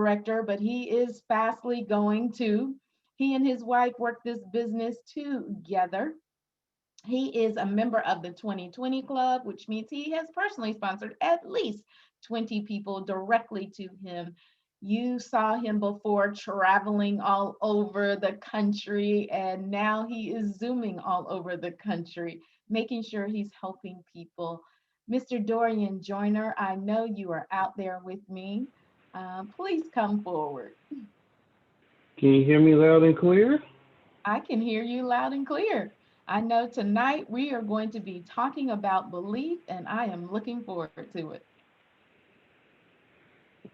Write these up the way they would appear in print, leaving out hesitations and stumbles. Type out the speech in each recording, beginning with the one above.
director, but he is fastly going to. He and his wife work this business together. He is a member of the 2020 Club, which means he has personally sponsored at least 20 people directly to him. You saw him before traveling all over the country, and now he is zooming all over the country, making sure he's helping people. Mr. Dorian Joyner, I know you are out there with me. Please come forward. Can you hear me loud and clear? I can hear you loud and clear. I know tonight we are going to be talking about belief, and I am looking forward to it.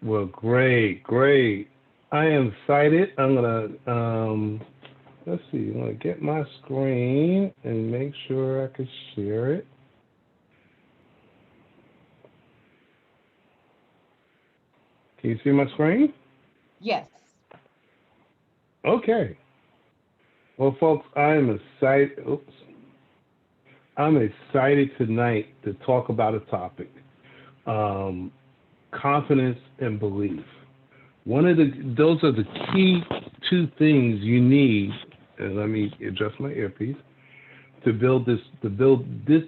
Well, great, great. I am excited. Let's see, I'm gonna get my screen and make sure I can share it. Can you see my screen? Yes. Okay. Well, folks, I am excited. Oops. I'm excited tonight to talk about a topic: um, confidence and belief. Those are the key two things you need. And let me adjust my earpiece to build this,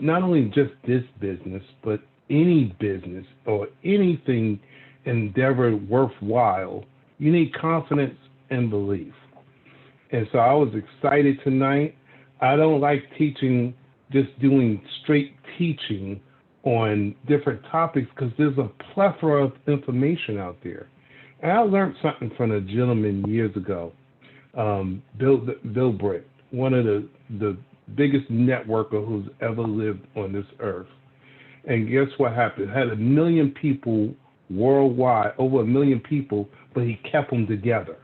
not only just this business, but any business or anything endeavor worthwhile. You need confidence and belief. And so I was excited tonight. I don't like teaching, just doing straight teaching on different topics because there's a plethora of information out there. And I learned something from a gentleman years ago, Bill Britt, one of the biggest networker who's ever lived on this earth. And guess what happened? Had a million people worldwide, over a million people, but he kept them together.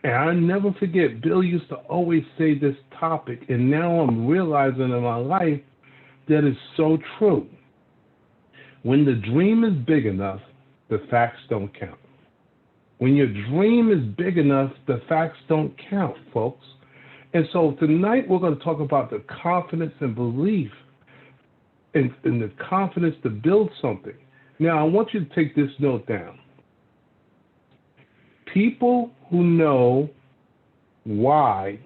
And I never forget, Bill used to always say this topic, and now I'm realizing in my life that it's so true. When the dream is big enough, the facts don't count. When your dream is big enough, the facts don't count, folks. And so tonight we're going to talk about the confidence and belief and the confidence to build something. Now, I want you to take this note down. People who know why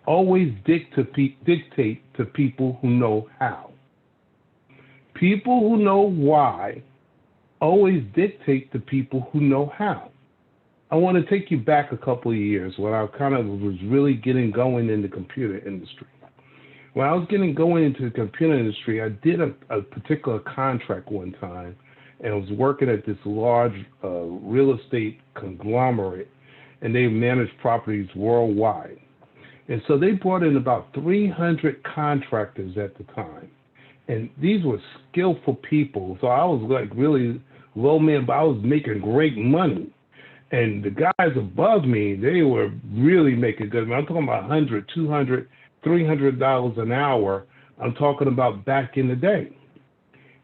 always dictate to people who know how. People who know why always dictate to people who know how. I want to take you back a couple of years when I kind of was really getting going in the computer industry. When I was getting going into the computer industry, I did a particular contract one time, and I was working at this large real estate conglomerate, and they managed properties worldwide. And so they brought in about 300 contractors at the time. And these were skillful people. So I was like really low man, but I was making great money. And the guys above me, they were really making good money. I'm talking about 100, 200, $300 an hour. I'm talking about back in the day.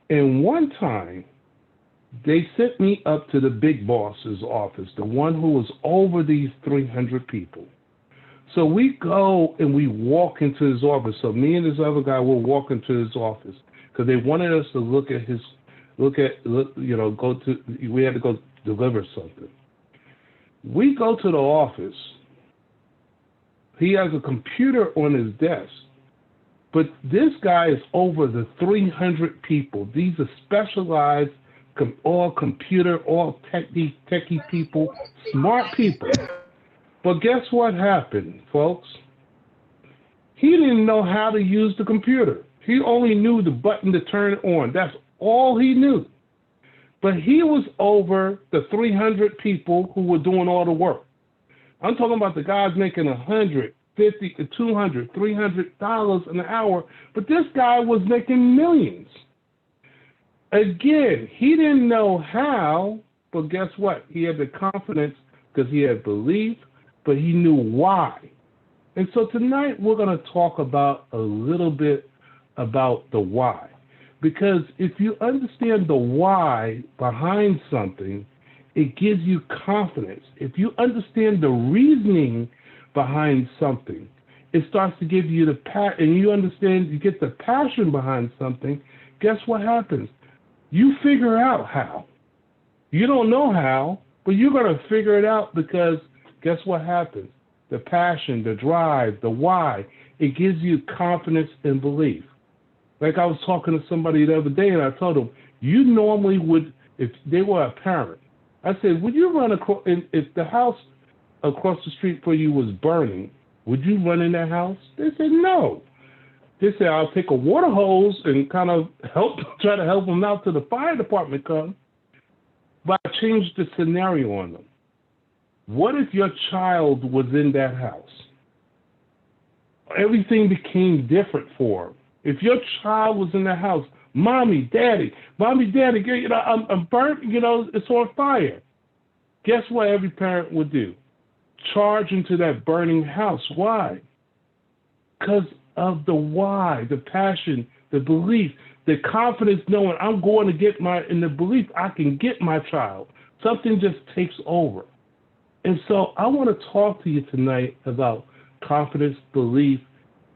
And one time, they sent me up to the big boss's office, the one who was over these 300 people. So we go and we walk into his office. So me and this other guy will walk into his office because they wanted us to go to, we had to go deliver something. We go to the office. He has a computer on his desk, but this guy is over the 300 people. These are specialized, all computer, all techie people, smart people. But guess what happened, folks? He didn't know how to use the computer. He only knew the button to turn it on. That's all he knew. But he was over the 300 people who were doing all the work. I'm talking about the guys making $150, $200, $300 an hour, but this guy was making millions. Again, he didn't know how, but guess what? He had the confidence because he had belief, but he knew why. And so tonight we're going to talk about a little bit about the why. Because if you understand the why behind something, it gives you confidence. If you understand the reasoning behind something, it starts to give you and you understand, you get the passion behind something, guess what happens? You figure out how. You don't know how, But you're going to figure it out because guess what happens? The passion, the drive, the why, it gives you confidence and belief. Like I was talking to somebody the other day and I told them, you normally would, if they were a parent, I said, would you run across, if the house across the street for you was burning, would you run in that house? They said, no. They said, I'll take a water hose and kind of try to help them out till the fire department comes. But I changed the scenario on them. What if your child was in that house? Everything became different for them. If your child was in the house, mommy, daddy, you know, I'm burnt, you know, it's on fire. Guess what every parent would do? Charge into that burning house. Why? Because of the why, the passion, the belief, the confidence knowing I'm going to get in the belief I can get my child. Something just takes over. And so I want to talk to you tonight about confidence, belief,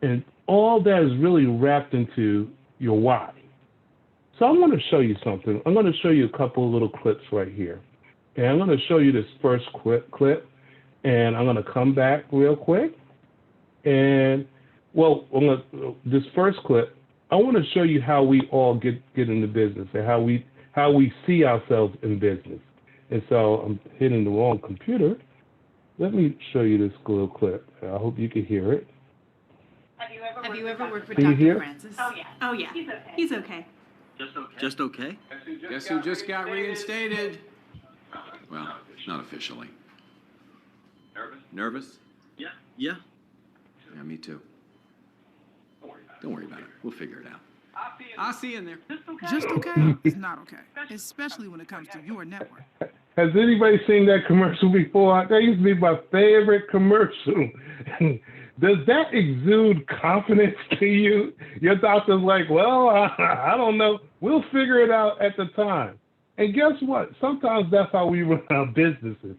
and all that is really wrapped into your why. So I'm going to show you something. I'm going to show you a couple of little clips right here. And I'm going to show you this first clip, and I'm going to come back real quick. And, well, this first clip, I want to show you how we all get into business and how we see ourselves in business. And so I'm hitting the wrong computer. Let me show you this little clip. I hope you can hear it. Have you ever worked with Can you hear? Dr. Francis? Oh, yeah. He's okay. Just okay? Guess who just got reinstated? Well, not officially. Nervous? Yeah. Yeah, me too. Don't worry about it. We'll figure it out. I'll see you in there. Just okay is not okay, especially when it comes to your network. Has anybody seen that commercial before? That used to be my favorite commercial. Does that exude confidence to you? Your doctor's like, well, I don't know. We'll figure it out at the time. And guess what? Sometimes that's how we run our businesses.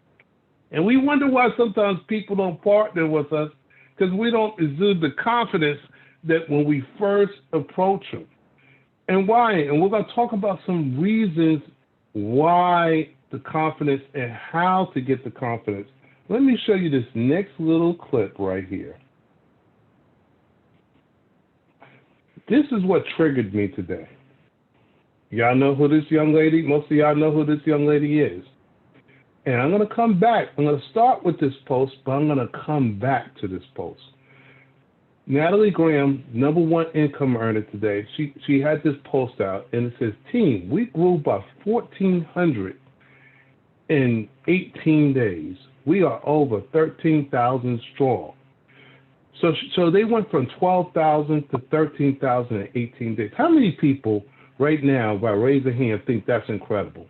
And we wonder why sometimes people don't partner with us because we don't exude the confidence that when we first approach them. And why? And we're going to talk about some reasons why the confidence and how to get the confidence. Let me show you this next little clip right here. This is what triggered me today. Y'all know who this young lady, most of y'all know who this young lady is. And I'm going to come back. I'm going to start with this post, but I'm going to come back to this post. Natalie Graham, #1 income earner today, she had this post out, and it says, team, we grew by 1,400 in 18 days. We are over 13,000 strong. So they went from 12,000 to 13,000 in 18 days. How many people right now, by raise a hand, think that's incredible?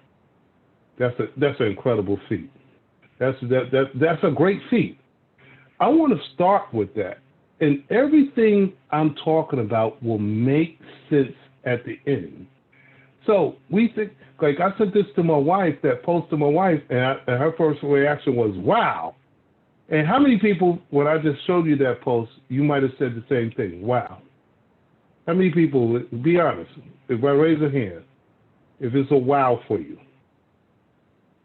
That's an incredible feat. That's a great feat. I want to start with that. And everything I'm talking about will make sense at the end. So we think, like I sent this to my wife, that post to my wife, and her first reaction was, wow. And how many people, when I just showed you that post, you might have said the same thing, wow. How many people, be honest, if I raise a hand, if it's a wow for you.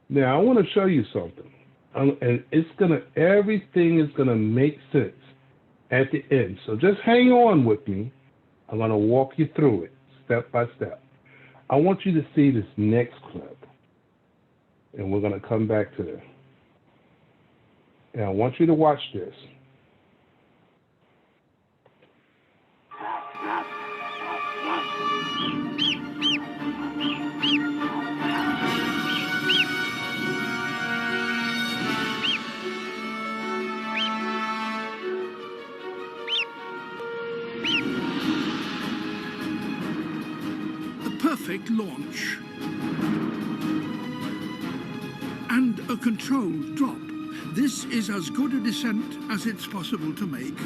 Now, I want to show you something. And everything is going to make sense at the end. So just hang on with me. I'm going to walk you through it step by step. I want you to see this next clip. And we're going to come back to this. And I want you to watch this. Perfect launch. And a controlled drop. This is as good a descent as it's possible to make.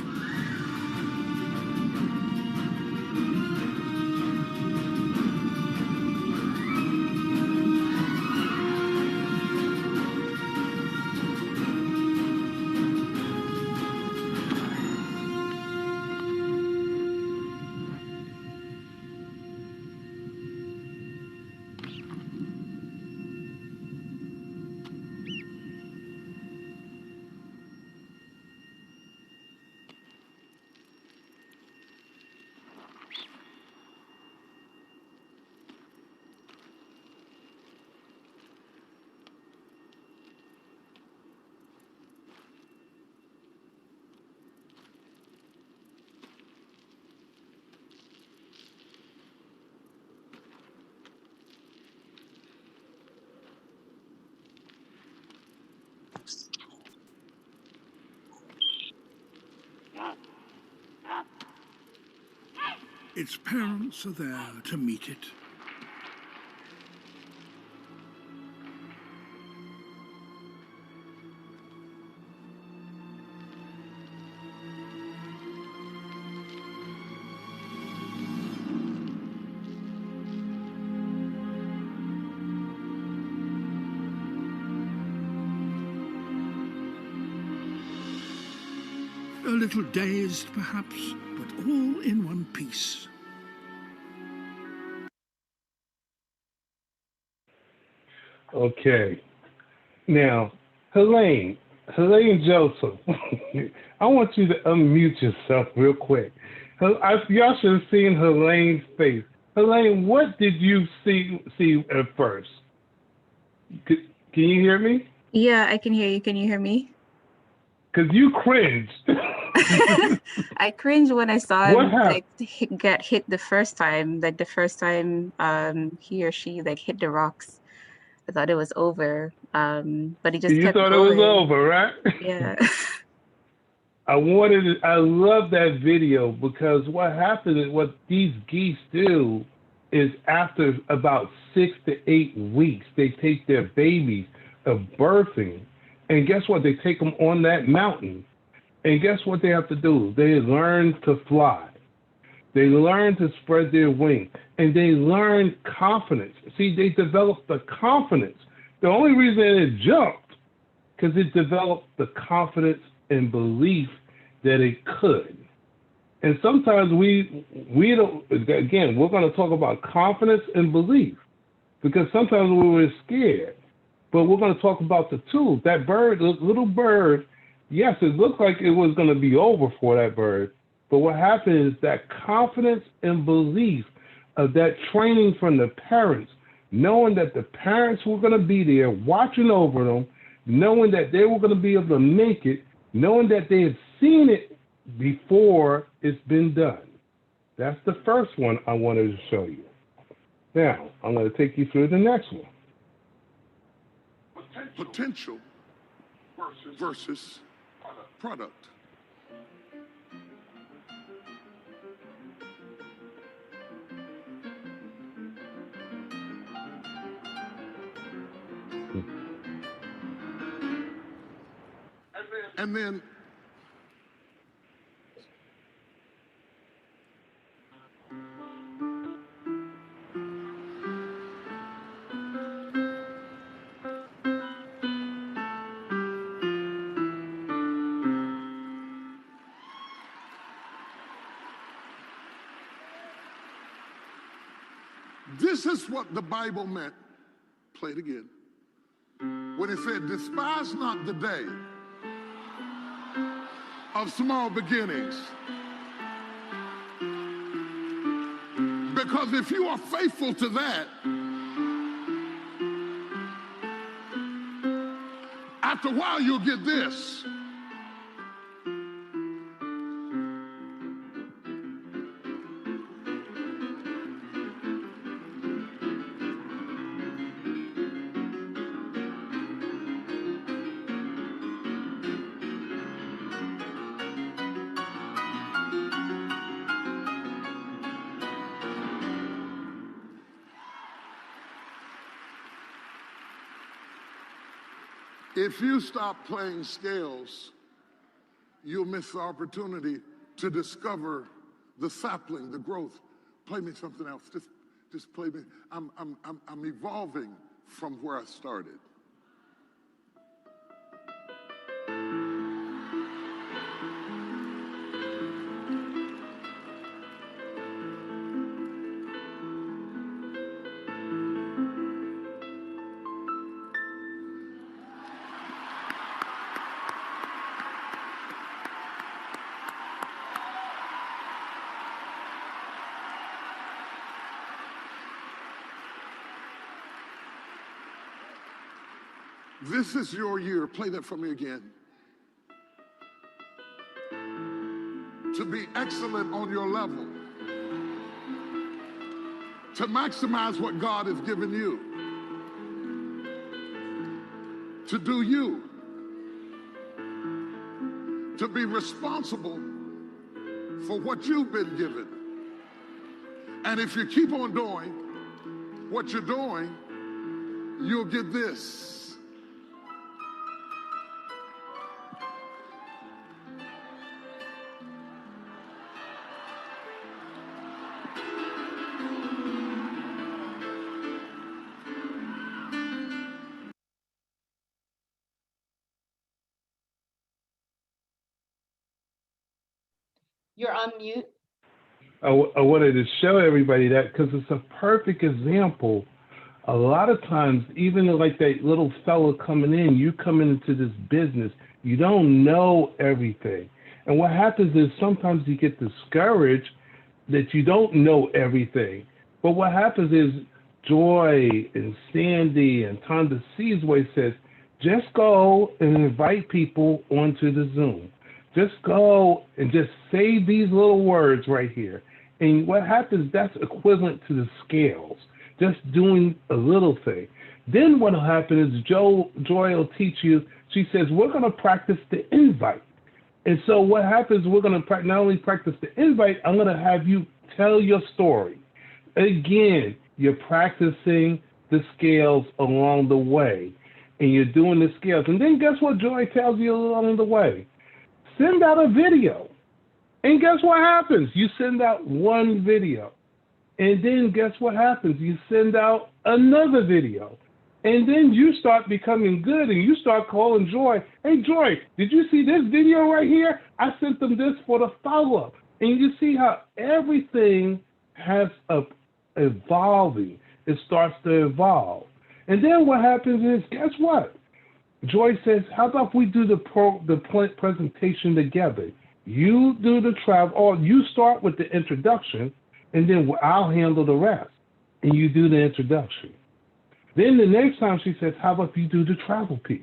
Its parents are there to meet it. A little dazed, perhaps, but all in one piece. Okay. Now, Helene Joseph, I want you to unmute yourself real quick. Y'all should have seen Helene's face. Helene, what did you see at first? Can you hear me? Yeah, I can hear you. Can you hear me? Because you cringed. I cringed when I saw What him happened? like get hit the first time. Like the first time he or she like hit the rocks. I thought it was over. But he just You kept thought it was going. over, right? Yeah. I love that video because what happens is what these geese do is after about 6 to 8 weeks, they take their babies of birthing, and guess what? They take them on that mountain, and guess what they have to do? They learn to fly. They learn to spread their wings, and they learn confidence. See, they develop the confidence. The only reason it jumped, because it developed the confidence and belief that it could. And sometimes we don't, again, we're going to talk about confidence and belief, because sometimes we were scared. But we're going to talk about the tools. That bird, little bird, yes, it looked like it was going to be over for that bird. But what happened is that confidence and belief of that training from the parents, knowing that the parents were going to be there, watching over them, knowing that they were going to be able to make it, knowing that they had seen it before it's been done. That's the first one I wanted to show you. Now, I'm going to take you through the next one. Potential versus product. And then this is what the Bible meant. Play it again. When it said, despise not the day of small beginnings. Because if you are faithful to that, after a while you'll get this. If you stop playing scales, you'll miss the opportunity to discover the sapling, the growth. Play me something else. Just play me. I'm evolving from where I started. This is your year. Play that for me again. To be excellent on your level. To maximize what God has given you. To do you. to be responsible for what you've been given. And if you keep on doing what you're doing, you'll get this. You're on mute. I wanted to show everybody that because it's a perfect example. A lot of times, even like that little fella coming in, you coming into this business, you don't know everything. And what happens is sometimes you get discouraged that you don't know everything. But what happens is Joy and Sandy and Tonda Seasway says, just go and invite people onto the Zoom. Just go and just say these little words right here. And what happens, that's equivalent to the scales, just doing a little thing. Then what will happen is Joy will teach you, she says, we're going to practice the invite. And so what happens, we're going to not only practice the invite, I'm going to have you tell your story. Again, you're practicing the scales along the way, and you're doing the scales. And then guess what Joy tells you along the way? Send out a video. And guess what happens? You send out one video. And then guess what happens? You send out another video. And then you start becoming good and you start calling Joy. Hey, Joy, did you see this video right here? I sent them this for the follow-up. And you see how everything has evolving. It starts to evolve. And then what happens is, guess what? Joy says, how about we do the presentation together? You do the travel, or you start with the introduction, and then I'll handle the rest. And you do the introduction. Then the next time she says, how about you do the travel piece?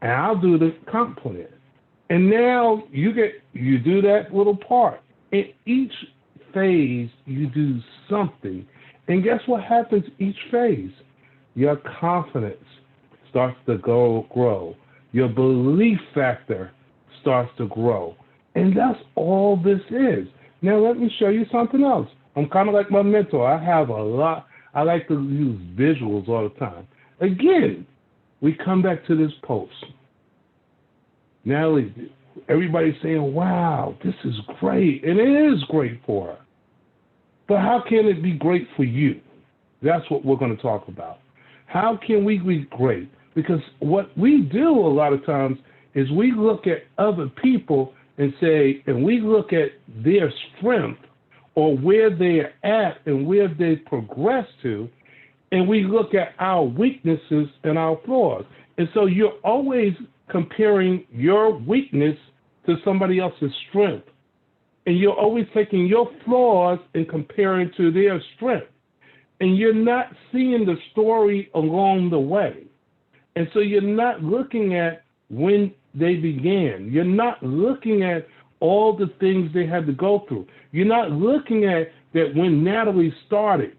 And I'll do the comp plan. And now you do that little part. In each phase, you do something. And guess what happens each phase? Your confidence starts to grow. Your belief factor starts to grow. And that's all this is. Now let me show you something else. I'm kind of like my mentor. I like to use visuals all the time. Again, we come back to this post. Now everybody's saying, wow, this is great. And it is great for her. But how can it be great for you? That's what we're going to talk about. How can we be great? Because what we do a lot of times is we look at other people and we look at their strength or where they're at and where they progress to, and we look at our weaknesses and our flaws. And so you're always comparing your weakness to somebody else's strength. And you're always taking your flaws and comparing to their strength. And you're not seeing the story along the way. And so you're not looking at when they began. You're not looking at all the things they had to go through. You're not looking at that when Natalie started.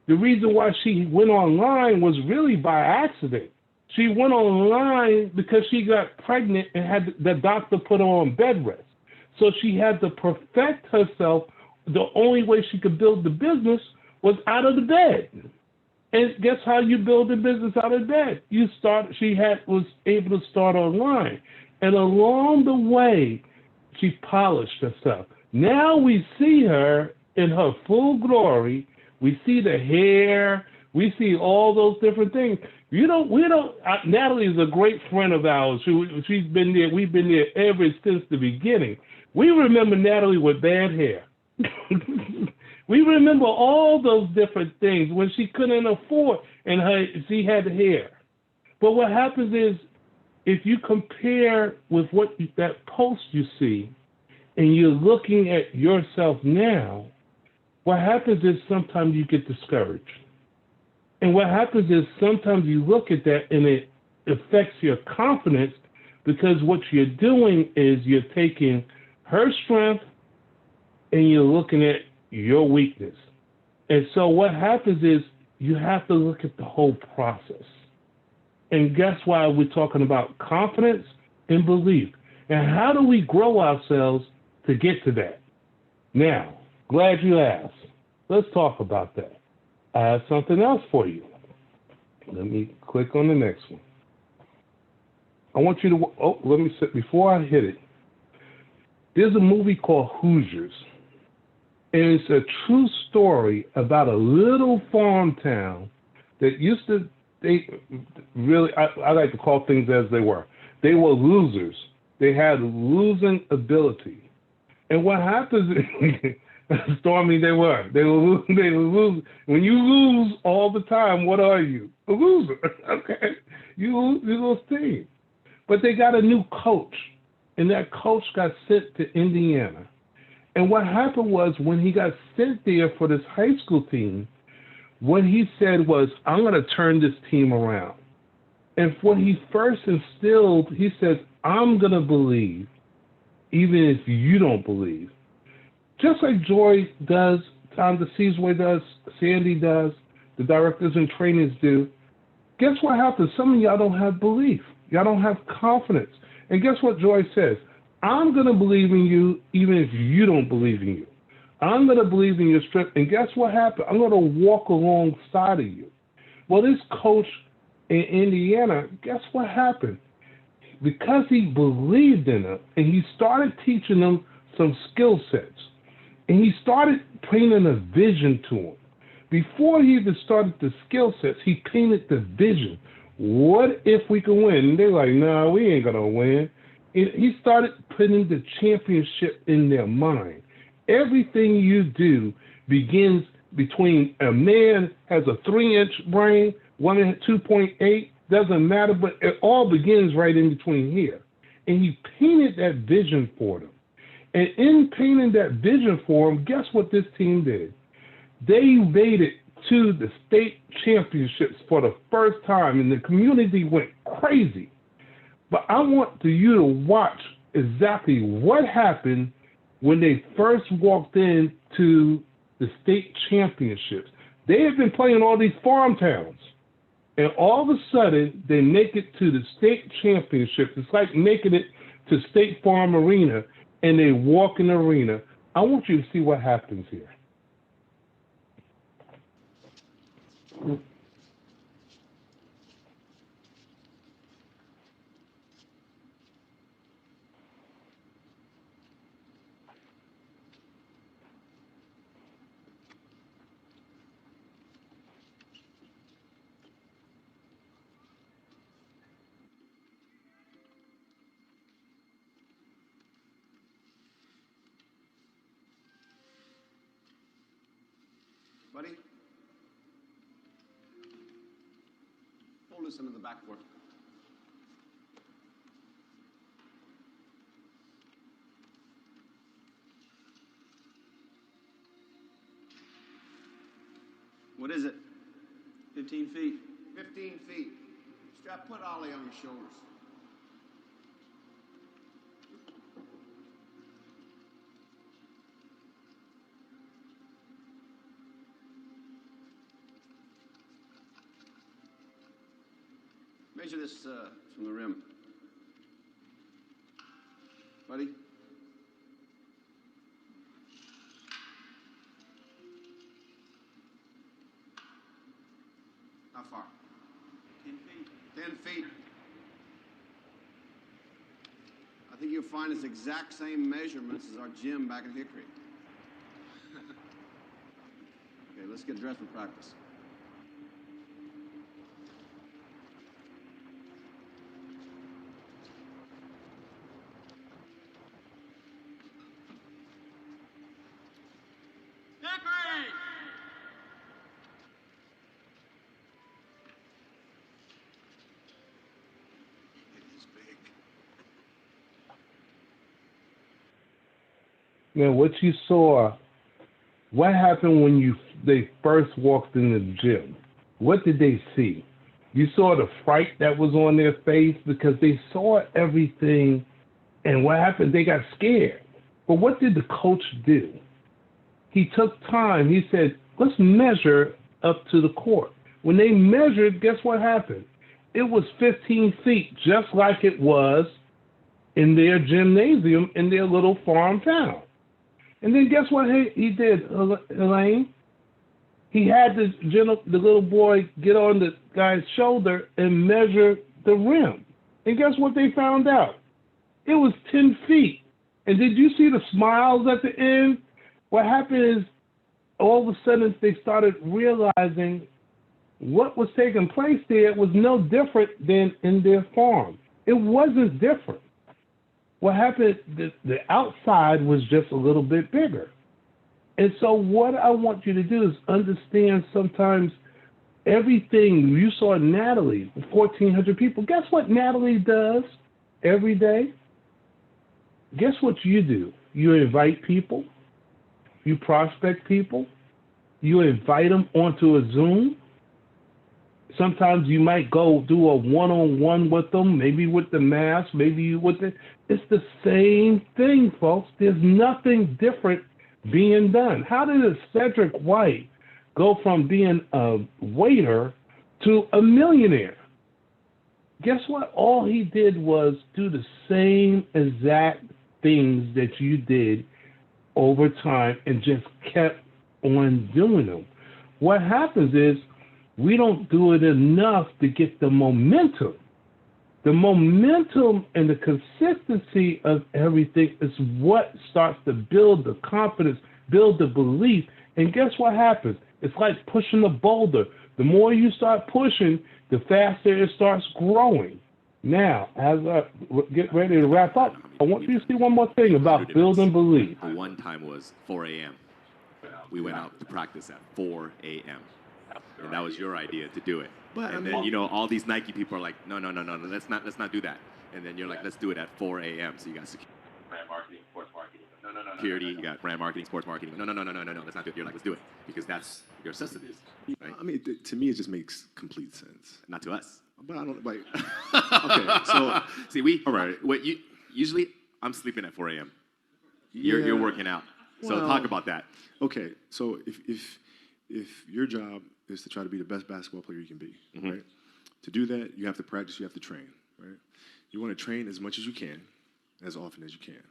The reason why she went online was really by accident. She went online because she got pregnant and had the doctor put her on bed rest. So she had to perfect herself. The only way she could build the business was out of the bed. And guess how you build a business out of bed? Was able to start online. And along the way, she polished herself. Now we see her in her full glory. We see the hair. We see all those different things. Natalie is a great friend of ours. She's been there. We've been there ever since the beginning. We remember Natalie with bad hair. We remember all those different things when she couldn't afford and she had hair. But what happens is, if you compare with that post you see, and you're looking at yourself now, what happens is sometimes you get discouraged. And what happens is sometimes you look at that and it affects your confidence, because what you're doing is you're taking her strength and you're looking at your weakness. And so what happens is you have to look at the whole process. And guess why we're talking about confidence and belief? And how do we grow ourselves to get to that? Now, glad you asked. Let's talk about that. I have something else for you. Let me click on the next one. I want you to, let me say, before I hit it, there's a movie called Hoosiers. And it's a true story about a little farm town that used to, I like to call things as they were. They were losers. They had losing ability. And what happens is, Stormy, they were losing. When you lose all the time, what are you? A loser, okay? You lose team. But they got a new coach, and that coach got sent to Indiana. And what happened was when he got sent there for this high school team, what he said was, I'm going to turn this team around. And when he first instilled, he says, I'm going to believe, even if you don't believe. Just like Joy does, Tom DeCeseway does, Sandy does, the directors and trainers do. Guess what happens? Some of y'all don't have belief. Y'all don't have confidence. And guess what Joy says? I'm going to believe in you even if you don't believe in you. I'm going to believe in your strength. And guess what happened? I'm going to walk alongside of you. Well, this coach in Indiana, guess what happened? Because he believed in them and he started teaching them some skill sets. And he started painting a vision to them. Before he even started the skill sets, he painted the vision. What if we can win? And they're like, no, we ain't going to win. And he started putting the championship in their mind. Everything you do begins between a man has a 3-inch brain, one at 2.8, doesn't matter, but it all begins right in between here. And he painted that vision for them. And in painting that vision for them, guess what this team did? They made it to the state championships for the first time, and the community went crazy. But I want you to watch exactly what happened when they first walked into the state championships. They had been playing all these farm towns, and all of a sudden, they make it to the state championships. It's like making it to State Farm Arena, and they walk in the arena. I want you to see what happens here. Buddy? Pull this into the backboard. What is it? 15 feet. 15 feet. Strap, put Ollie on your shoulders. Measure this from the rim. Buddy? How far? 10 feet. 10 feet. I think you'll find it's exact same measurements as our gym back in Hickory. Okay, let's get dressed for practice. Now, what you saw, what happened when they first walked in the gym? What did they see? You saw the fright that was on their face because they saw everything, and what happened? They got scared. But what did the coach do? He took time. He said, let's measure up to the court. When they measured, guess what happened? It was 15 feet, just like it was in their gymnasium in their little farm town. And then guess what he did, Elaine? He had the little boy get on the guy's shoulder and measure the rim. And guess what they found out? It was 10 feet. And did you see the smiles at the end? What happened is all of a sudden they started realizing what was taking place there was no different than in their farm. It wasn't different. What happened, the outside was just a little bit bigger. And so what I want you to do is understand sometimes everything. You saw Natalie, 1,400 people. Guess what Natalie does every day? Guess what you do? You invite people. You prospect people. You invite them onto a Zoom. Sometimes you might go do a one-on-one with them, maybe with the mask, maybe with the... It's the same thing, folks. There's nothing different being done. How did a Cedric White go from being a waiter to a millionaire? Guess what? All he did was do the same exact things that you did over time and just kept on doing them. What happens is we don't do it enough to get the momentum. The momentum and the consistency of everything is what starts to build the confidence, build the belief. And guess what happens? It's like pushing a boulder. The more you start pushing, the faster it starts growing. Now, as I get ready to wrap up, I want you to see one more thing about building belief. The one time was 4 a.m. We went out to practice at 4 a.m. And that was your idea to do it. And then, all these Nike people are like, no, let's not do that. And then you're like, let's do it at 4 a.m. So you got brand marketing, sports marketing. No. Security, you got brand marketing, sports marketing. No, let's not do it. You're like, let's do it. Because that's your subsidies. Right? I mean, to me, it just makes complete sense. Not to us. But I don't, like... Okay, so, see, all right. Usually, I'm sleeping at 4 a.m. You're working out. So talk about that. Okay, so if your job is to try to be the best basketball player you can be, right? To do that, you have to practice, you have to train, right? You want to train as much as you can, as often as you can.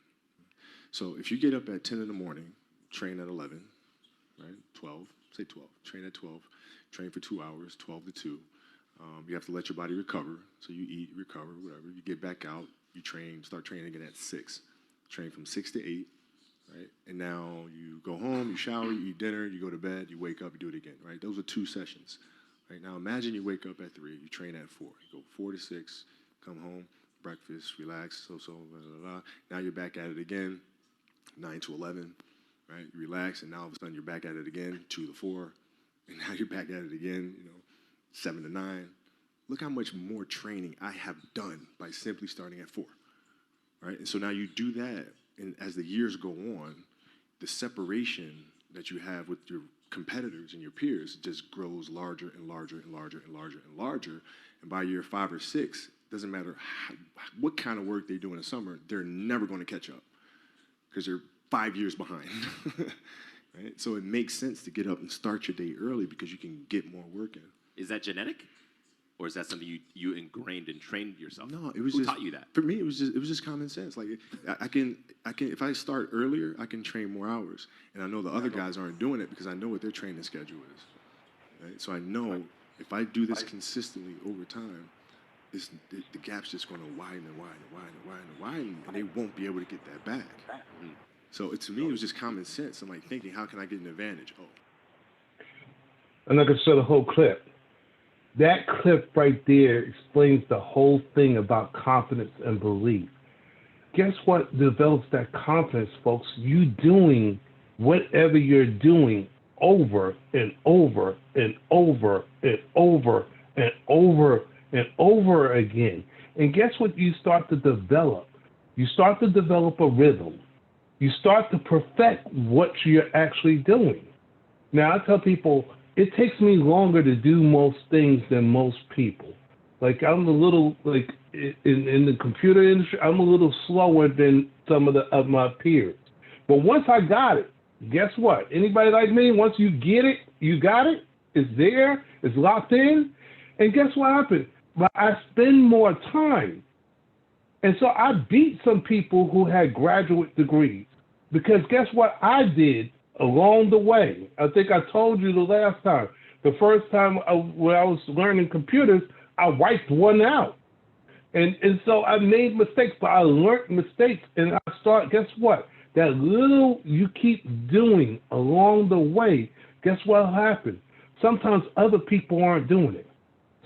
So if you get up at 10 in the morning, train at 11, right? 12, say 12, train at 12, train for 2 hours, 12 to 2. You have to let your body recover. So you eat, recover, whatever. You get back out, you train, start training again at 6. Train from 6 to 8. Right? And now you go home, you shower, you eat dinner, you go to bed, you wake up, you do it again, right? Those are 2 sessions. Right? Now imagine you wake up at 3, you train at 4. You go 4 to 6, come home, breakfast, relax, blah, blah, blah. Now you're back at it again, 9 to 11, right? You relax, and now all of a sudden you're back at it again, 2 to 4, and now you're back at it again, 7 to 9. Look how much more training I have done by simply starting at 4, right? And so now you do that. And as the years go on, the separation that you have with your competitors and your peers just grows larger and larger and larger and larger and larger. And by year 5 or 6, doesn't matter what kind of work they do in the summer, they're never going to catch up because they're 5 years behind. Right? So it makes sense to get up and start your day early because you can get more work in. Is that genetic? Or is that something you ingrained and trained yourself? No, it was Who just taught you that? For me, it was just common sense. Like I can if I start earlier, I can train more hours, and I know the other guys aren't doing it because I know what their training schedule is. Right? So I know if I do this consistently over time, the gap's just going to widen and widen and widen and widen and widen, and they won't be able to get that back. Mm-hmm. So to me, it was just common sense. I'm like thinking, how can I get an advantage? I'm not going to show the whole clip. That clip right there explains the whole thing about confidence and belief. Guess what develops that confidence, folks? You doing whatever you're doing over and over and over and over and over and over again. And guess what you start to develop? You start to develop a rhythm. You start to perfect what you're actually doing. Now, I tell people, it takes me longer to do most things than most people. Like I'm a little, like in the computer industry, I'm a little slower than some of my peers. But once I got it, guess what? Anybody like me, once you get it, you got it. It's there. It's locked in. And guess what happened? But I spend more time. And so I beat some people who had graduate degrees because guess what I did along the way? I think I told you the last time. The first time when I was learning computers, I wiped one out. And so I made mistakes, but I learned mistakes and I started, guess what? That little you keep doing along the way, guess what happens? Sometimes other people aren't doing it.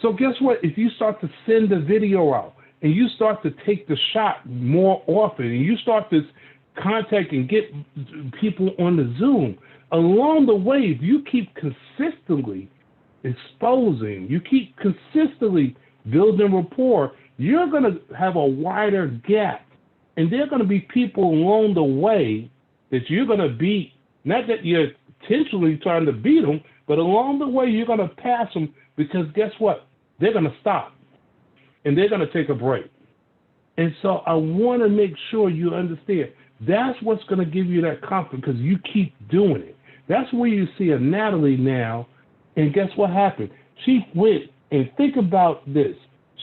So guess what? If you start to send the video out and you start to take the shot more often and you start to contact and get people on the Zoom, along the way, if you keep consistently exposing, you keep consistently building rapport, you're going to have a wider gap. And there are going to be people along the way that you're going to beat. Not that you're intentionally trying to beat them, but along the way, you're going to pass them because guess what? They're going to stop and they're going to take a break. And so I want to make sure you understand that's what's going to give you that confidence because you keep doing it. That's where you see a Natalie now. And guess what happened? She went and think about this.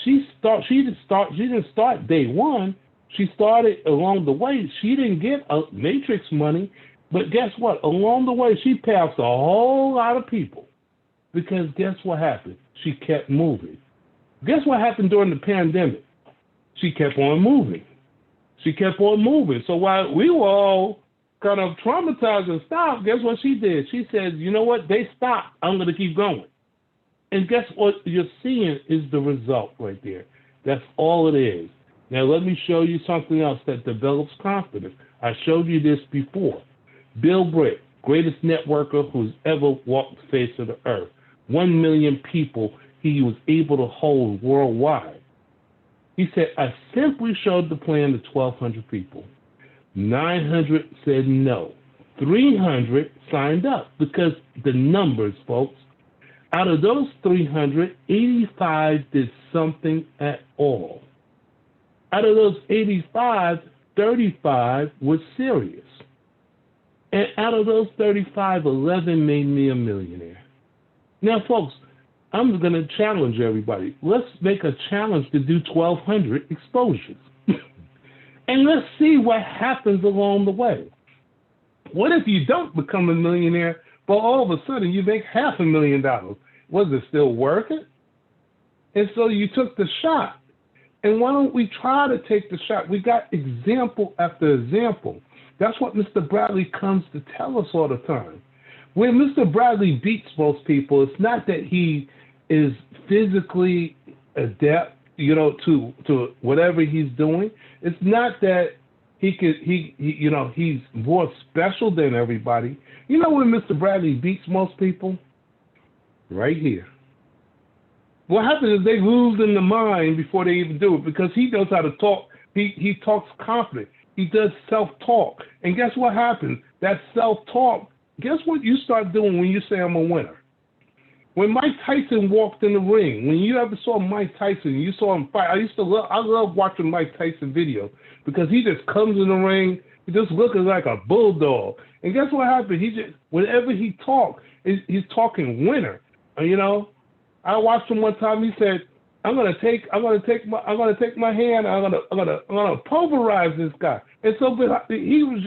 She didn't start day one. She started along the way. She didn't get a matrix money, but guess what? Along the way, she passed a whole lot of people because guess what happened? She kept moving. Guess what happened during the pandemic? She kept on moving. She kept on moving. So while we were all kind of traumatized and stopped, guess what she did? She said, you know what? They stopped. I'm going to keep going. And guess what you're seeing is the result right there. That's all it is. Now, let me show you something else that develops confidence. I showed you this before. Bill Britt, greatest networker who's ever walked the face of the earth. 1 million people he was able to hold worldwide. He said, I simply showed the plan to 1,200 people. 900 said no. 300 signed up because the numbers, folks. Out of those 300, 85 did something at all. Out of those 85, 35 were serious. And out of those 35, 11 made me a millionaire. Now, folks, I'm going to challenge everybody. Let's make a challenge to do 1,200 exposures. And let's see what happens along the way. What if you don't become a millionaire, but all of a sudden you make $500,000? Was it still worth it? And so you took the shot. And why don't we try to take the shot? We got example after example. That's what Mr. Bradley comes to tell us all the time. When Mr. Bradley beats most people, it's not that he is physically adept, to whatever he's doing. It's not that he's more special than everybody. You know when Mr. Bradley beats most people? Right here. What happens is they lose in the mind before they even do it because he knows how to talk. He talks confident. He does self-talk. And guess what happens? That self-talk, guess what you start doing when you say I'm a winner? When Mike Tyson walked in the ring, when you ever saw Mike Tyson, you saw him fight. I love watching Mike Tyson videos because he just comes in the ring, he just looking like a bulldog. And guess what happened? Whenever he talks, he's talking winner. I watched him one time. He said, "I'm gonna take my hand. I'm gonna pulverize this guy." And so he was,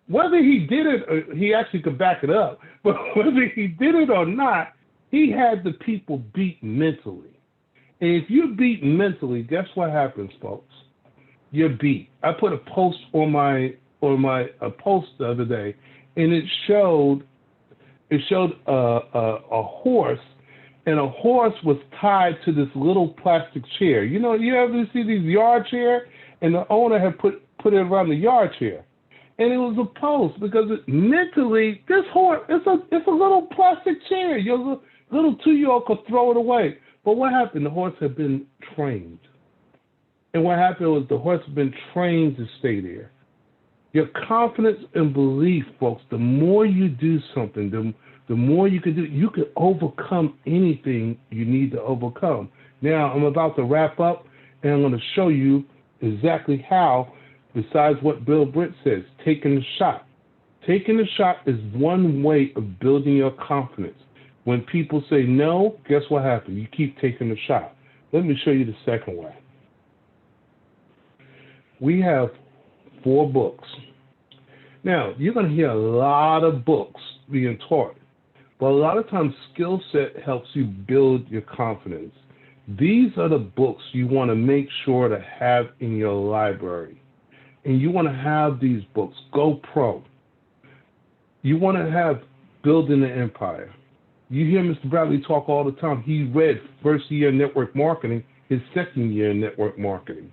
whether he did it, or he actually could back it up, but whether he did it or not, he had the people beat mentally. And if you're beat mentally, guess what happens, folks? You're beat. I put a post on my post the other day, and it showed a horse. And a horse was tied to this little plastic chair. You ever see these yard chair? And the owner had put it around the yard chair. And it was a post because mentally, this horse, it's a little plastic chair. Your little 2-year-old could throw it away. But what happened? The horse had been trained. And what happened was the horse had been trained to stay there. Your confidence and belief, folks, the more you do something, the more you can do, you can overcome anything you need to overcome. Now, I'm about to wrap up, and I'm going to show you exactly how, besides what Bill Britt says, taking the shot. Taking the shot is one way of building your confidence. When people say no, guess what happens? You keep taking the shot. Let me show you the second way. we have 4 books. Now, you're going to hear a lot of books being taught, but a lot of times skill set helps you build your confidence. These are the books you want to make sure to have in your library. And you want to have these books. Go Pro. You want to have Building the Empire. You hear Mr. Bradley talk all the time. He read first year network marketing, his second year in network marketing.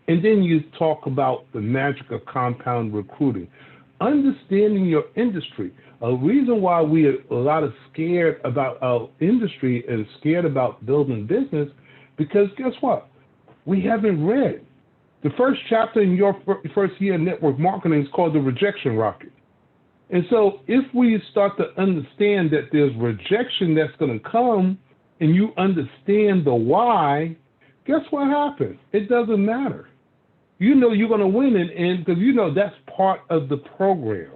And then you talk about the magic of compound recruiting. Understanding your industry. A reason why we are a lot of scared about our industry and scared about building business, because guess what? We haven't read. The first chapter in your first year in network marketing is called the rejection rocket. And so if we start to understand that there's rejection that's going to come and you understand the why, guess what happens? It doesn't matter. You know you're going to win it, and because you know that's part of the program.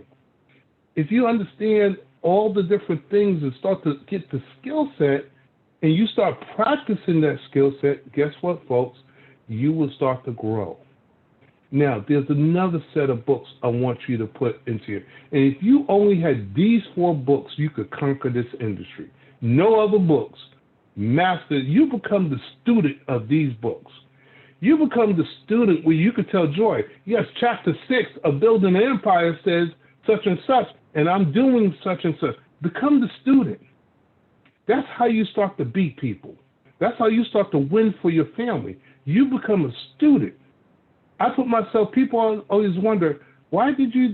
If you understand all the different things and start to get the skill set and you start practicing that skill set, guess what, folks? You will start to grow. Now, there's another set of books I want you to put into here. And if you only had these 4 books, you could conquer this industry. No other books. Master, you become the student of these books. You become the student where you could tell Joy, yes, chapter 6 of Building an Empire says such and such, and I'm doing such and such. Become the student. That's how you start to beat people. That's how you start to win for your family. You become a student. I put myself, people always wonder, why did you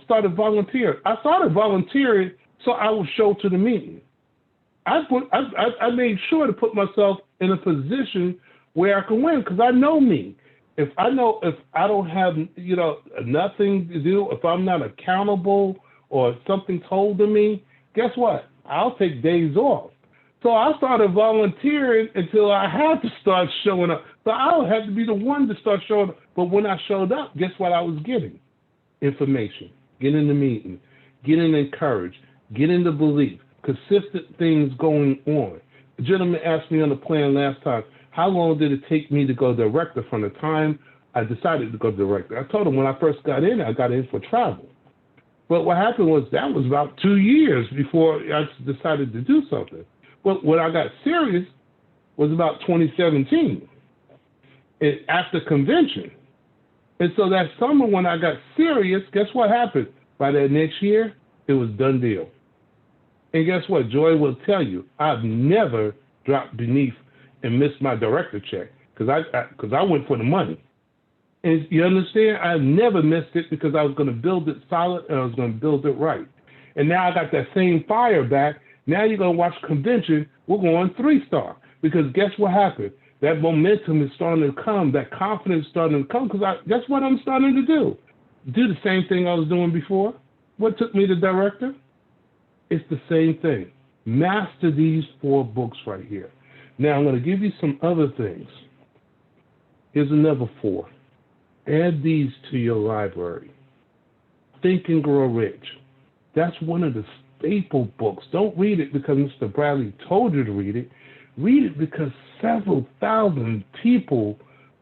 start volunteering? I started volunteering so I would show to the meeting. I made sure to put myself in a position where I can win, because I know me. If I don't have, nothing to do, if I'm not accountable or something told to me, guess what? I'll take days off. So I started volunteering until I had to start showing up. So I would have to be the one to start showing up. But when I showed up, guess what I was getting? Information, getting the meeting, getting encouraged, getting the belief, consistent things going on. The gentleman asked me on the plan last time, how long did it take me to go director from the time I decided to go director? I told him when I first got in, I got in for travel. But what happened was that was about 2 years before I decided to do something. But when I got serious was about 2017, after convention. And so that summer when I got serious, guess what happened? By that next year, it was done deal. And guess what? Joy will tell you, I've never dropped beneath and missed my director check because I went for the money. And you understand? I've never missed it because I was going to build it solid and I was going to build it right. And now I got that same fire back. Now you're going to watch convention. We're going 3-star because guess what happened? That momentum is starting to come. That confidence is starting to come because that's what I'm starting to do. Do the same thing I was doing before. What took me to director? It's the same thing. Master these 4 books right here. Now I'm going to give you some other things. Here's another 4. Add these to your library. Think and Grow Rich. That's one of the staple books. Don't read it because Mr. Bradley told you to read it. Read it because several thousand people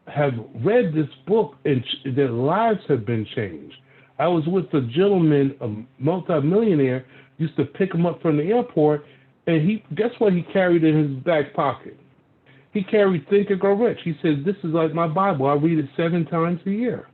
have read this book and their lives have been changed. I was with a gentleman, a multimillionaire, used to pick him up from the airport, and guess what he carried in his back pocket? He carried Think and Grow Rich. He said, this is like my Bible. I read it 7 times a year.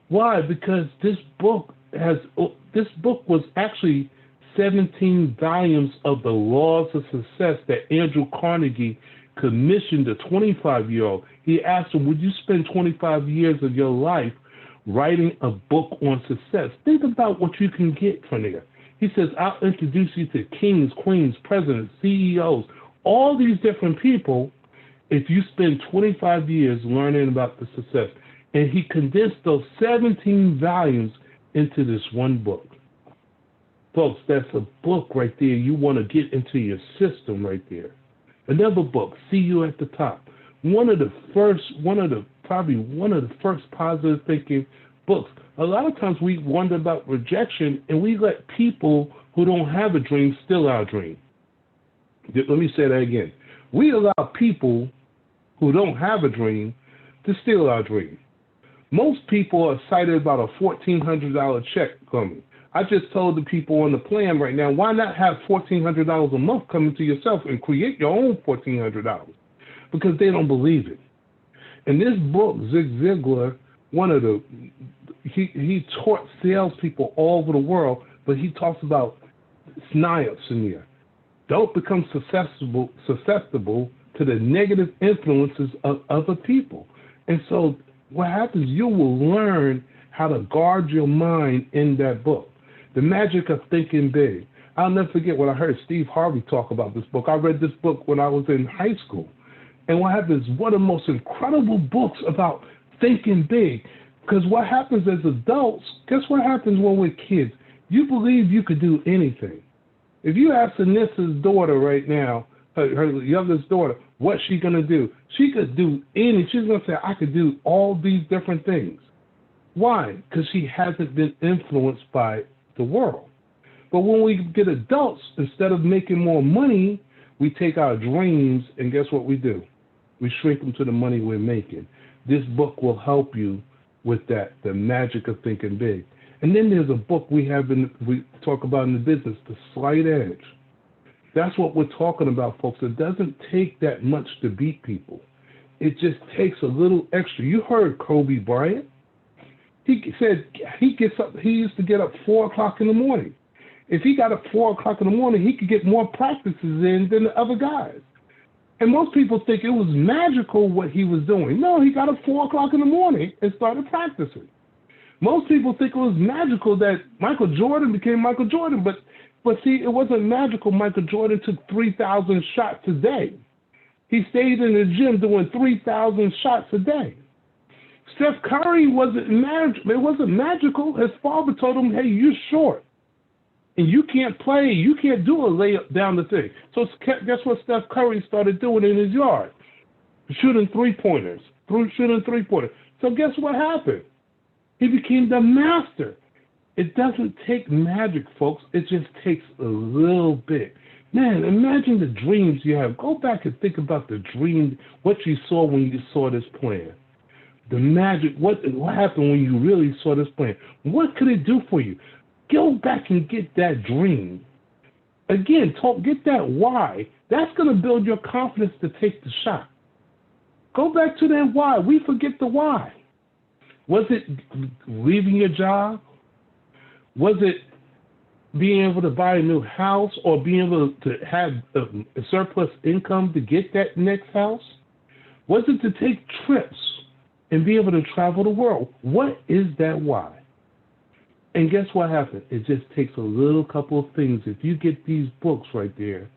Why? Because this book was actually 17 volumes of the laws of success that Andrew Carnegie commissioned a 25-year-old. He asked him, would you spend 25 years of your life writing a book on success? Think about what you can get from there. He says, I'll introduce you to kings, queens, presidents, CEOs, all these different people if you spend 25 years learning about the success. And he condensed those 17 volumes into this one book. Folks, that's a book right there you want to get into your system right there. Another book, See You at the Top. One of the first positive thinking books. A lot of times we wonder about rejection and we let people who don't have a dream steal our dream. Let me say that again. We allow people who don't have a dream to steal our dream. Most people are excited about a $1,400 check coming. I just told the people on the plan right now, why not have $1,400 a month coming to yourself and create your own $1,400? Because they don't believe it. In this book, Zig Ziglar, he taught salespeople all over the world, but he talks about SNIAPs in there. Don't become susceptible to the negative influences of other people. And so what happens, you will learn how to guard your mind in that book. The Magic of Thinking Big. I'll never forget when I heard Steve Harvey talk about this book. I read this book when I was in high school. And what happens, one of the most incredible books about thinking big. Because what happens as adults, guess what happens when we're kids? You believe you could do anything. If you ask Anissa's daughter right now, her youngest daughter, what's she going to do? She could do anything. She's going to say, I could do all these different things. Why? Because she hasn't been influenced by the world. But when we get adults, instead of making more money, we take our dreams and guess what we do? We shrink them to the money we're making. This book will help you with that, The Magic of Thinking Big. And then there's a book we talk about in the business, The Slight Edge. That's what we're talking about, folks. It doesn't take that much to beat people. It just takes a little extra. You heard Kobe Bryant. He said he used to get up 4 o'clock in the morning. If he got up 4 o'clock in the morning, he could get more practices in than the other guys. And most people think it was magical what he was doing. No, he got up 4 o'clock in the morning and started practicing. Most people think it was magical that Michael Jordan became Michael Jordan, but see, it wasn't magical. Michael Jordan took 3,000 shots a day. He stayed in the gym doing 3,000 shots a day. Steph Curry wasn't magical. It wasn't magical. His father told him, hey, you're short. And you can't play. You can't do a layup down the thing. So guess what Steph Curry started doing in his yard? Shooting three-pointers. So guess what happened? He became the master. It doesn't take magic, folks. It just takes a little bit. Man, imagine the dreams you have. Go back and think about the dream, what you saw when you saw this plan. The magic, what happened when you really saw this plan? What could it do for you? Go back and get that dream. Again, get that why. That's going to build your confidence to take the shot. Go back to that why. We forget the why. Was it leaving your job? Was it being able to buy a new house or being able to have a surplus income to get that next house? Was it to take trips and be able to travel the world? What is that why? And guess what happens? It just takes a little couple of things. If you get these books right there,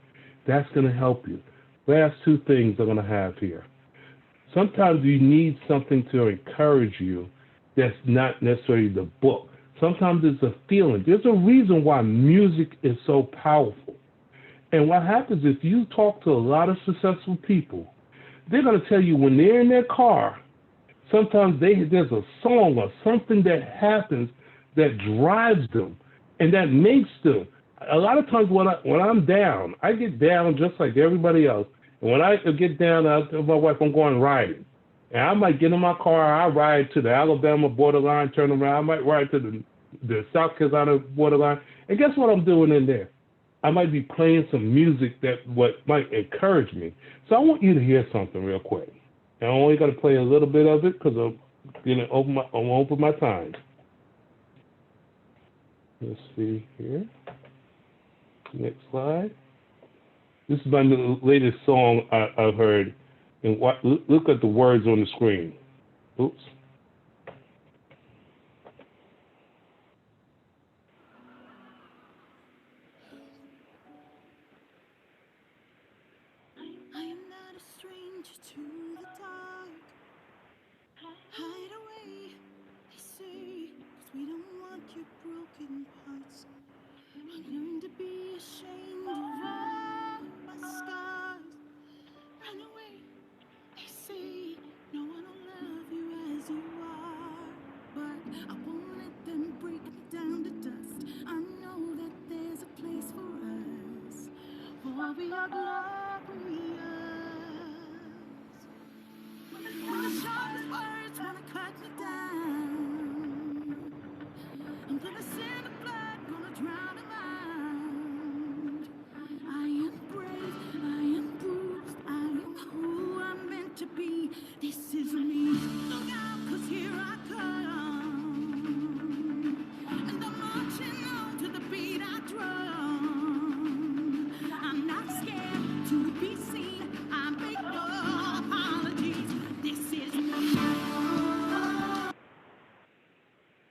that's going to help you. Last two things I'm going to have here. Sometimes you need something to encourage you that's not necessarily the book. Sometimes it's a feeling. There's a reason why music is so powerful. And what happens if you talk to a lot of successful people, they're going to tell you when they're in their car, sometimes there's a song or something that happens that drives them and that makes them. A lot of times when I'm down, I get down just like everybody else. And when I get down, I tell my wife I'm going riding. And I might get in my car, I ride to the Alabama borderline, turn around. I might ride to the South Carolina borderline. And guess what I'm doing in there? I might be playing some music that might encourage me. So I want you to hear something real quick. And I'm only going to play a little bit of it because I'm going to open my time. Let's see here. Next slide. This is my latest song I've heard. And look at the words on the screen. Oops. I am not a stranger to the dark. Hide away, they say, 'cause we don't want your broken parts. I learned to be ashamed of all my scars. Run away, they say, no one will love you as you are. But I won't let them break me down to dust. I know that there's a place for us, for we are glorious. When the sharpest words wanna cut me down,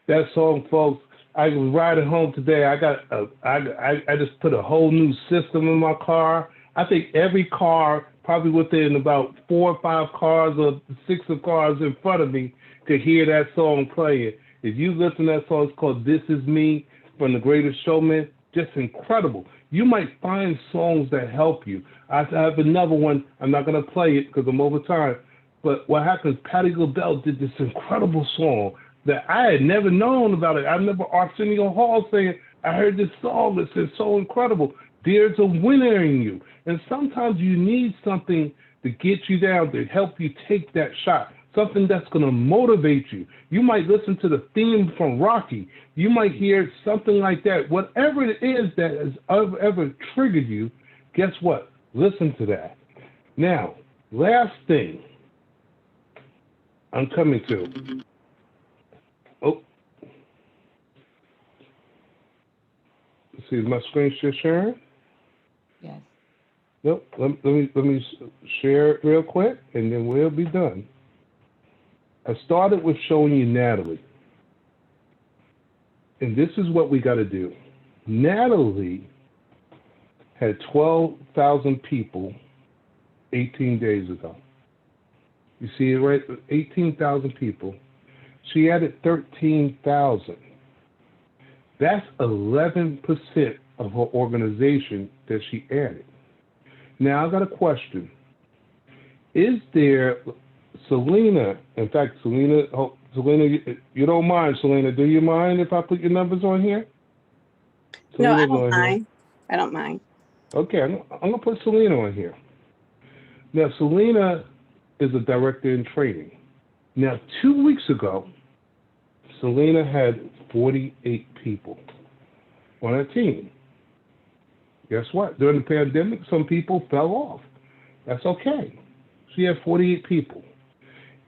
That song, folks. I was riding home today. I just put a whole new system in my car. I think every car, probably within about 4 or 5 cars or 6 of cars in front of me, could hear that song playing. If you listen to that song, it's called "This Is Me" from The Greatest Showman. Just incredible. You might find songs that help you. I have another one. I'm not gonna play it because I'm over time. But what happens? Patti LaBelle did this incredible song that I had never known about it. I remember Arsenio Hall saying, I heard this song that says so incredible. There's a winner in you. And sometimes you need something to get you down, to help you take that shot, something that's going to motivate you. You might listen to the theme from Rocky. You might hear something like that. Whatever it is that has ever triggered you, guess what? Listen to that. Now, last thing I'm coming to. Oh, let's see, is my screen still sharing? Yes. Nope. Let me share it real quick, and then we'll be done. I started with showing you Natalie, and this is what we got to do. Natalie had 12,000 people 18 days ago. You see it right? 18,000 people. She added 13,000. That's 11% of her organization that she added. Now I got a question. Is there, Selena, in fact, Selena, you don't mind, Selena, do you mind if I put your numbers on here? No, I Selena's don't on here. mind. I don't mind. Okay, I'm going to put Selena on here. Now, Selena is a director in training. Now, 2 weeks ago, Selena had 48 people on her team. Guess what? During the pandemic, some people fell off. That's okay. She had 48 people.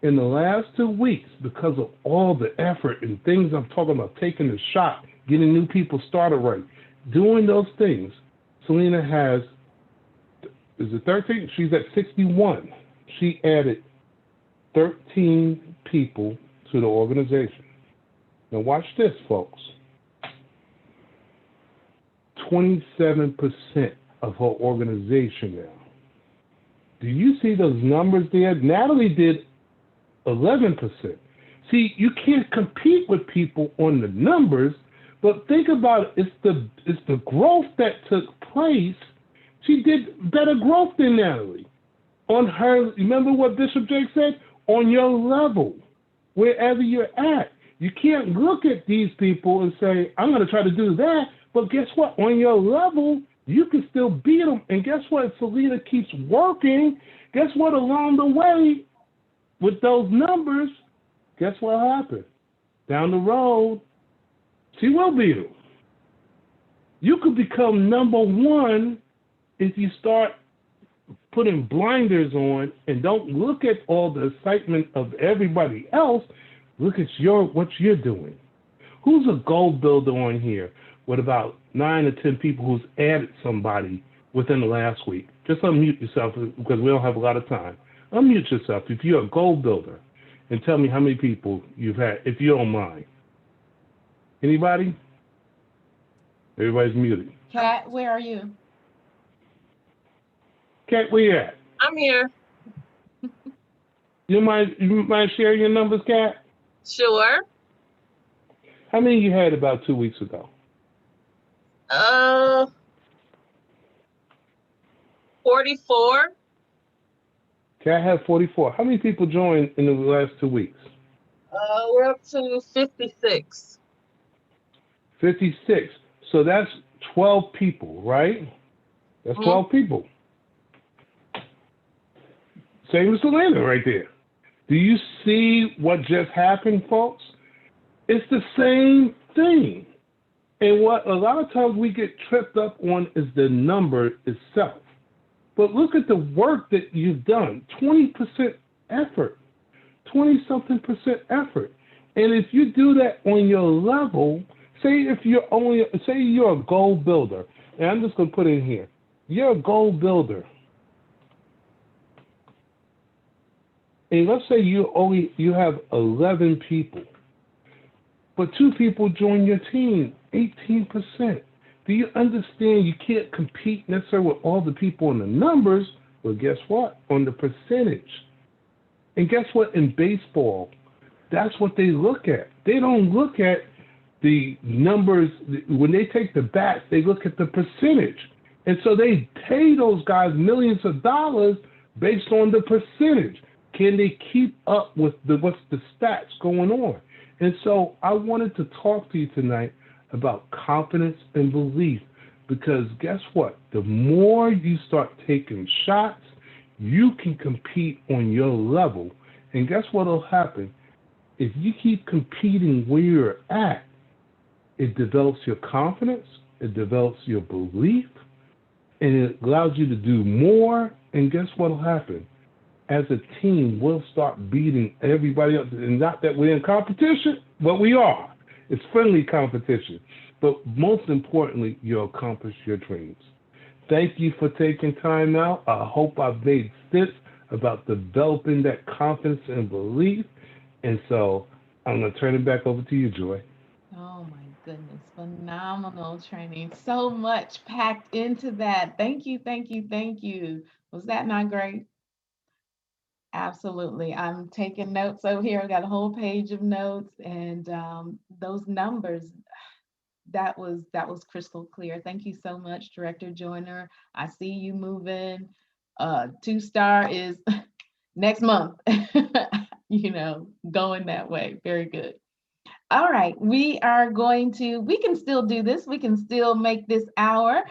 In the last 2 weeks, because of all the effort and things I'm talking about, taking the shot, getting new people started right, doing those things, Selena has, is it 13? She's at 61. She added 13 people to the organization. Now watch this, folks. 27% of her organization now. Do you see those numbers there? Natalie did 11%. See, you can't compete with people on the numbers, but think about it. It's the growth that took place. She did better growth than Natalie. On her, remember what Bishop Jake said? On your level, wherever you're at. You can't look at these people and say, I'm going to try to do that. But guess what? On your level, you can still beat them. And guess what? If Selena keeps working, guess what? Along the way, with those numbers, guess what happened? Down the road, she will beat them. You could become number one if you start putting blinders on and don't look at all the excitement of everybody else. Look at what you're doing. Who's a goal builder on here with about 9 or 10 people who's added somebody within the last week? Just unmute yourself because we don't have a lot of time. Unmute yourself if you're a goal builder and tell me how many people you've had, if you don't mind. Anybody? Everybody's muted. Kat, where are you? Kat, where you at? I'm here. You mind sharing your numbers, Kat? Sure. How many you had about 2 weeks ago? 44. Kat had 44. How many people joined in the last 2 weeks? We're up to 56. 56. So that's 12 people, right? That's 12 people. Same as Selena right there. Do you see what just happened, folks? It's the same thing. And what a lot of times we get tripped up on is the number itself. But look at the work that you've done. 20% effort. 20-something% effort. And if you do that on your level, say you're a goal builder, and I'm just going to put it in here. You're a goal builder. And let's say you have 11 people. but 2 people join your team, 18%. Do you understand you can't compete necessarily with all the people in the numbers, but guess what? On the percentage. And guess what? In baseball, that's what they look at. They don't look at the numbers. When they take the bats, they look at the percentage. And so they pay those guys millions of dollars based on the percentage. Can they keep up with what's the stats going on? And so I wanted to talk to you tonight about confidence and belief, because guess what? The more you start taking shots, you can compete on your level. And guess what will happen? If you keep competing where you're at, it develops your confidence, it develops your belief, and it allows you to do more. And guess what will happen? As a team, we'll start beating everybody else. And not that we're in competition, but we are. It's friendly competition. But most importantly, you'll accomplish your dreams. Thank you for taking time out. I hope I've made sense about developing that confidence and belief. And so I'm going to turn it back over to you, Joy. Oh my goodness, phenomenal training. So much packed into that. Thank you, thank you, thank you. Was that not great? Absolutely. I'm taking notes over here. I got a whole page of notes, and those numbers, that was crystal clear. Thank you so much, Director Joyner. I see you moving. 2-star is next month, going that way. Very good. All right, we can still do this. We can still make this hour.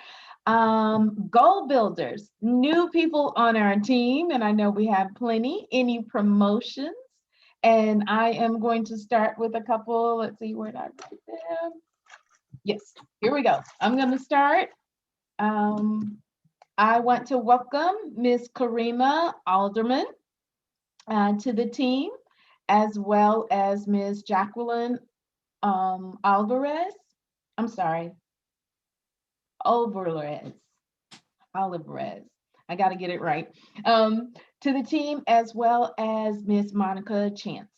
Goal builders, new people on our team, and I know we have plenty. Any promotions? And I am going to start with a couple. Let's see, where did I write them? Yes, here we go. I'm going to start. I want to welcome Miss Karima Alderman to the team, as well as Ms. Jacqueline Alvarez. I'm sorry, Alvarez. I got to get it right. To the team, as well as Ms. Monica Chance.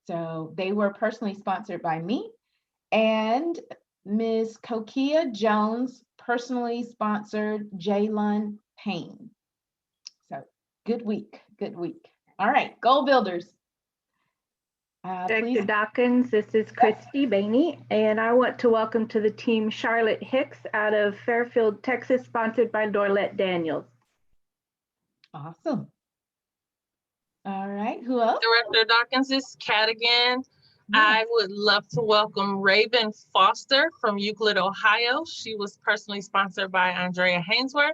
So they were personally sponsored by me, and Ms. Kokia Jones personally sponsored Jaylon Payne. So good week, good week. All right, goal builders. Director Dawkins, this is Christy Bainey, and I want to welcome to the team Charlotte Hicks out of Fairfield, Texas, sponsored by Dorlette Daniels. Awesome. All right, who else? Director Dawkins, this is Kat again. I would love to welcome Raven Foster from Euclid, Ohio. She was personally sponsored by Andrea Hainsworth.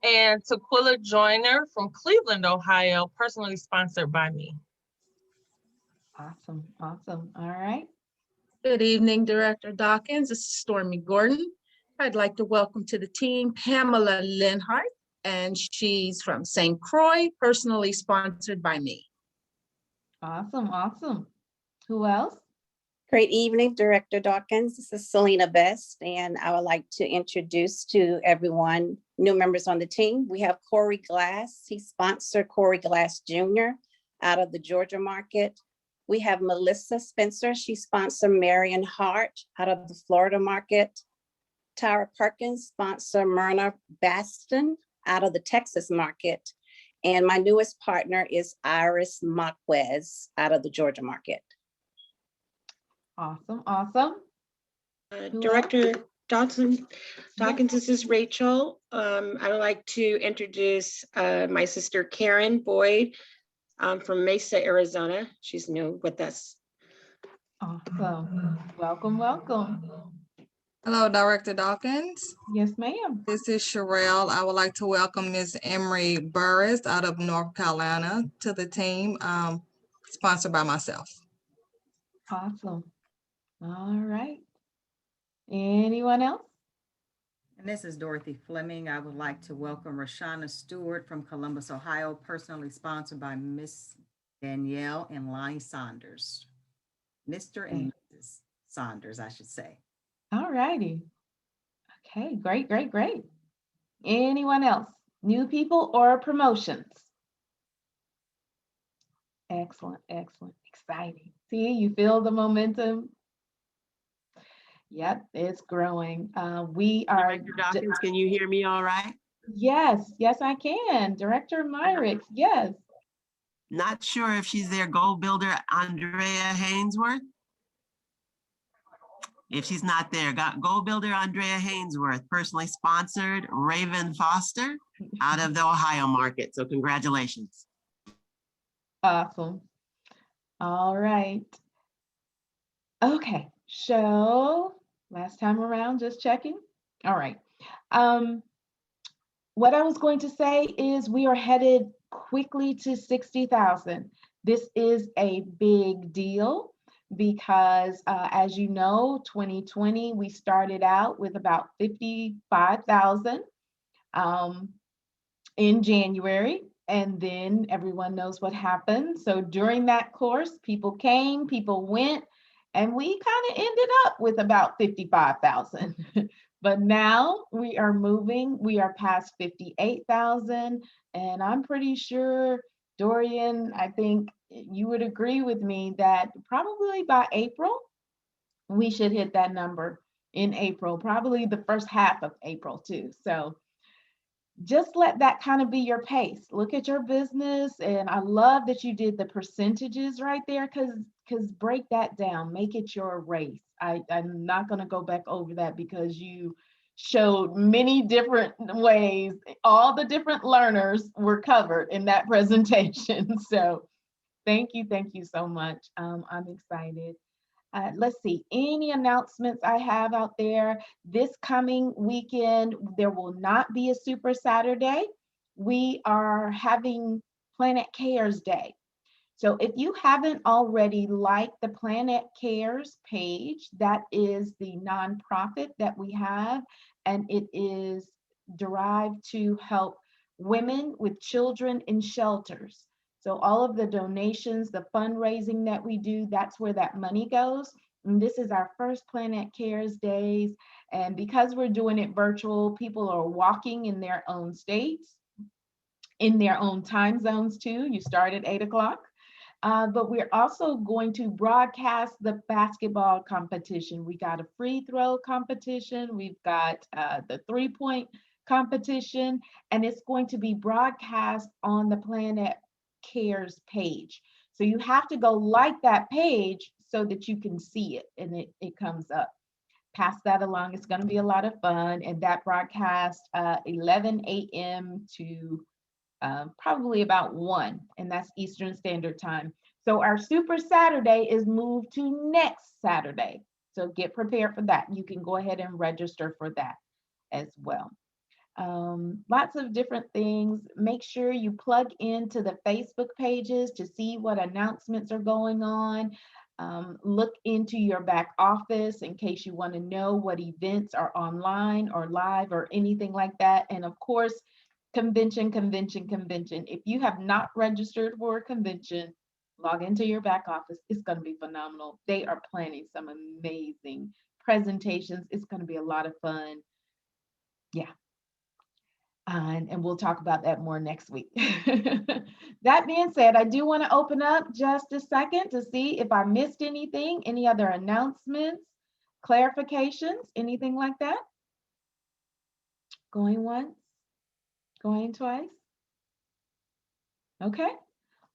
And Tequila Joyner from Cleveland, Ohio, personally sponsored by me. Awesome, awesome. All right. Good evening, Director Dawkins. This is Stormy Gordon. I'd like to welcome to the team Pamela Linhart, and she's from St. Croix, personally sponsored by me. Awesome, awesome. Who else? Great evening, Director Dawkins. This is Selena Best, and I would like to introduce to everyone new members on the team. We have Corey Glass. He sponsored Corey Glass Jr. out of the Georgia market. We have Melissa Spencer. She sponsored Marion Hart out of the Florida market. Tara Perkins sponsored Myrna Baston out of the Texas market. And my newest partner is Iris Marquez out of the Georgia market. Awesome, awesome. Director Dawkins, this is Rachel. I would like to introduce my sister Karen Boyd from Mesa, Arizona. She's new with us. Awesome. Welcome, welcome. Hello, Director Dawkins. Yes, ma'am. This is Sherelle. I would like to welcome Ms. Emery Burris out of North Carolina to the team, sponsored by myself. Awesome. All right. Anyone else? And this is Dorothy Fleming. I would like to welcome Rashana Stewart from Columbus, Ohio, personally sponsored by Miss Danielle and Lonnie Saunders. Mr. and Mrs. Saunders, I should say. All righty. Okay, great, great, great. Anyone else? New people or promotions? Excellent, excellent, exciting. See, you feel the momentum? Yep, it's growing. We are. Director Dawkins, can you hear me all right? Yes, yes, I can. Director Myrick, yes. Not sure if she's there. Goal builder Andrea Hainsworth. If she's not there, got Goal builder Andrea Hainsworth, personally sponsored Raven Foster out of the Ohio market. So congratulations. Awesome. All right. Okay, so last time around, just checking. All right. What I was going to say is we are headed quickly to 60,000. This is a big deal because as you know, 2020, we started out with about 55,000 in January, and then everyone knows what happened. So during that course, people came, people went, and we kind of ended up with about 55,000. But now we are moving, we are past 58,000, and I'm pretty sure, Dorian, I think you would agree with me that probably by April, we should hit that number in April, probably the first half of April too. So just let that kind of be your pace. Look at your business, and I love that you did the percentages right there, because break that down, make it your race. I'm not going to go back over that because you showed many different ways. All the different learners were covered in that presentation. So thank you so much. I'm excited. Let's see, any announcements I have out there. This coming weekend, there will not be a Super Saturday. We are having Planet Cares Day. So if you haven't already liked the Planet Cares page, that is the nonprofit that we have, and it is derived to help women with children in shelters. So all of the donations, the fundraising that we do, that's where that money goes. And this is our first Planet Cares Days. And because we're doing it virtual, people are walking in their own states, in their own time zones too. You start at 8 o'clock. But we're also going to broadcast the basketball competition. We got a free throw competition. We've got the 3-point competition, and it's going to be broadcast on the Planet Cares page. So you have to go like that page so that you can see it and it comes up. Pass that along. It's going to be a lot of fun. And that broadcast 11 a.m. to probably about 1, and that's Eastern Standard Time. So our Super Saturday is moved to next Saturday. So get prepared for that. You can go ahead and register for that as well. Lots of different things. Make sure you plug into the Facebook pages to see what announcements are going on. Look into your back office in case you want to know what events are online or live or anything like that. And of course, convention. If you have not registered for a convention, log into your back office. It's going to be phenomenal. They are planning some amazing presentations. It's going to be a lot of fun. Yeah. And we'll talk about that more next week. That being said, I do want to open up just a second to see if I missed anything, any other announcements, clarifications, anything like that. Going once, going twice. Okay.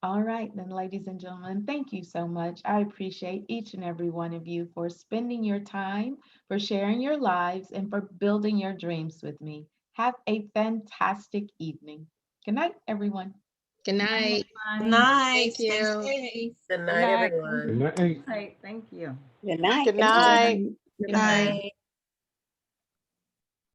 All right, then, ladies and gentlemen, thank you so much. I appreciate each and every one of you for spending your time, for sharing your lives, and for building your dreams with me. Have a fantastic evening. Good night, everyone. Good night. Good night. Thank you. Stay safe. Good night, everyone. Good night. Hey, thank you. Good night. Good night. Good night.